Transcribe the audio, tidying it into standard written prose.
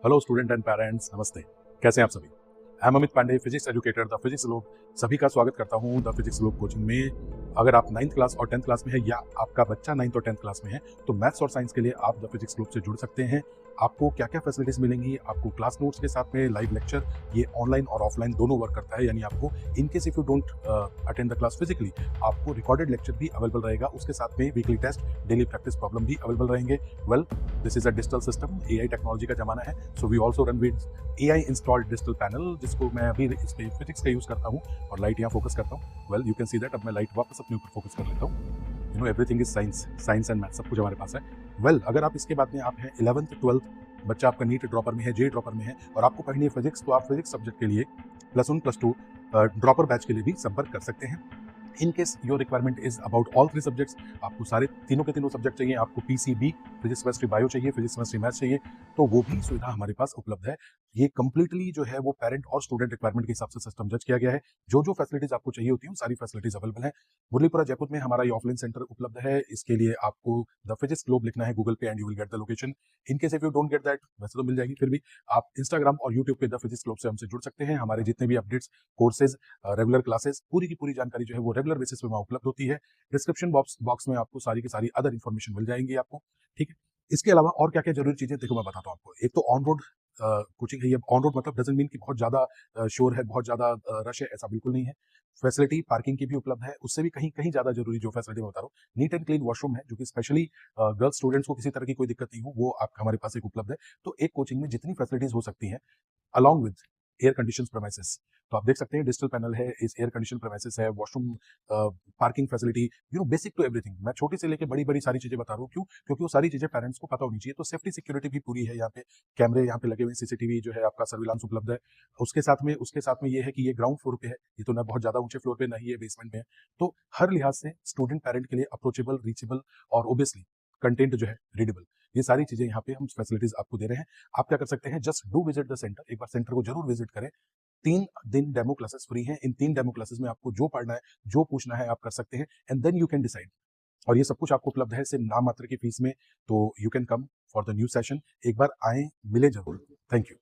Hello student and parents, नमस्ते। कैसे हैं आप सभी? I am Amit Pandey, physics educator the physics globe. सभी का स्वागत करता हूं द फिजिक्स ग्लोब कोचिंग में। अगर आप 9th क्लास और 10th क्लास में है या आपका बच्चा 9th और 10th क्लास में है तो मैथ्स और साइंस के लिए आप द फिजिक्स ग्लोब से जुड़ सकते हैं। आपको क्या क्या फैसिलिटीज मिलेंगी, आपको क्लास नोट्स के साथ में लाइव लेक्चर, ये ऑनलाइन और ऑफलाइन दोनों वर्क करता है। यानी आपको in case if you don't attend the class physically, आपको रिकॉर्डेड लेक्चर भी अवेलेबल रहेगा। उसके साथ में weekly test, daily practice problem भी अवेलेबल रहेंगे। Well, this is a digital system, AI technology का जमाना है। So we also run with AI installed digital panel, जिसको मैं अभी इस पे फिजिक्स का यूज करता हूँ और लाइट यहाँ फोकस करता हूँ। Well, you can see that अब मैं लाइट वापस अपने ऊपर फोकस कर लेता हूँ। You know, everything is science, science and math, सब कुछ हमारे पास है। वेल, अगर आप इसके बाद में आप हैं 11th 12th, बच्चा आपका नीट ड्रॉपर में है, जे ड्रॉपर में है और आपको पढ़नी है फिजिक्स, तो आप फिजिक्स सब्जेक्ट के लिए +1 +2 ड्रॉपर बैच के लिए भी संपर्क कर सकते हैं। In case your requirement is about all 3 subjects, आपको सारे तीनों के तीनों सब्जेक्ट चाहिए, आपको पीसीबी, फिजिक्स केमिस्ट्री बायो चाहिए, फिजिक्स केमिस्ट्री मैथ्स चाहिए, तो वो भी सुविधा हमारे पास उपलब्ध है। ये कंप्लीटली जो है वो पेरेंट और स्टूडेंट रिक्वायरमेंट के हिसाब से सिस्टम जज किया गया है। जो जो फैसिलिटीज आपको चाहिए होती है, सारी फैसिलिटीज अवेलेबल है। मुरलीपुरा जयपुर में हमारा ये ऑफलाइन सेंटर उपलब्ध है। इसके लिए आपको द फिजिक्स ग्लोब लिखना है गूगल पे and you will get the location. In case if you don't get that, वैसे तो मिल जाएगी, फिर भी आप इंस्टाग्राम और यूट्यूब पे द फिजिक्स ग्लोब से हमसे जुड़ सकते हैं। हमारे जितने भी अपडेट्स, कोर्सेज, रेगुलर क्लासेस, पूरी की पूरी जानकारी जो है वो रेगुलर बेसिस पे वहाँ उपलब्ध होती है। डिस्क्रिप्शन बॉक्स में आपको सारी की सारी अदर इन्फॉर्मेशन मिल जाएंगी आपको, ठीक है। इसके अलावा और क्या क्या जरूरी चीजें, देखो मैं बताता हूँ आपको। एक तो ऑन रोड कोचिंग है। ये ऑन रोड मतलब डजंट मीन कि बहुत ज्यादा शोर है, बहुत ज्यादा रश है, ऐसा बिल्कुल नहीं है। फैसिलिटी पार्किंग की भी उपलब्ध है। उससे भी कहीं कहीं ज्यादा जरूरी जो फैसिलिटी मैं बता रहा हूँ, नीट एंड क्लीन वॉशरूम है, जो कि स्पेशली गर्ल्स स्टूडेंट्स को किसी तरह की कोई दिक्कत नहीं हो, वो आप हमारे पास एक उपलब्ध है। तो एक कोचिंग में जितनी फैसिलिटीज हो सकती हैं, along with air condition premises, तो आप देख सकते हैं डिजिटल पैनल है, इस एयर कंडीशन प्रेमाइसेस है, washroom, parking facility, basic to everything. मैं छोटी से लेकर बड़ी बड़ी सारी चीजें बता रहा हूँ। क्यों? क्योंकि वो सारी चीजें पेरेंट्स को पता होनी चाहिए। तो सेफ्टी सिक्योरिटी भी पूरी है यहाँ पे। कैमरे यहाँ पे लगे हुए, सीसीटीवी जो है आपका सर्विलांस उपलब्ध है। उसके साथ में ये है कि ये ग्राउंड फ्लोर पे है, ये तो ना बहुत ज्यादा ऊंचे फ्लोर पे, ना ही ये बेसमेंट में है। तो हर लिहाज से स्टूडेंट पेरेंट के लिए अप्रोचेबल, रीचेबल और ओबियसली कंटेंट जो है रीडेबल, ये सारी चीजें यहाँ पे हम फैसिलिटीज आपको दे रहे हैं। आप क्या कर सकते हैं, just do visit the centre. एक बार सेंटर को जरूर विजिट करें। 3 दिन डेमो क्लासेस फ्री हैं। इन 3 डेमो क्लासेस में आपको जो पढ़ना है, जो पूछना है, आप कर सकते हैं and then you can decide. और ये सब कुछ आपको उपलब्ध है सिर्फ नाम मात्र की फीस में। तो you can come for the new session. एक बार आए, मिले जरूर। Thank you.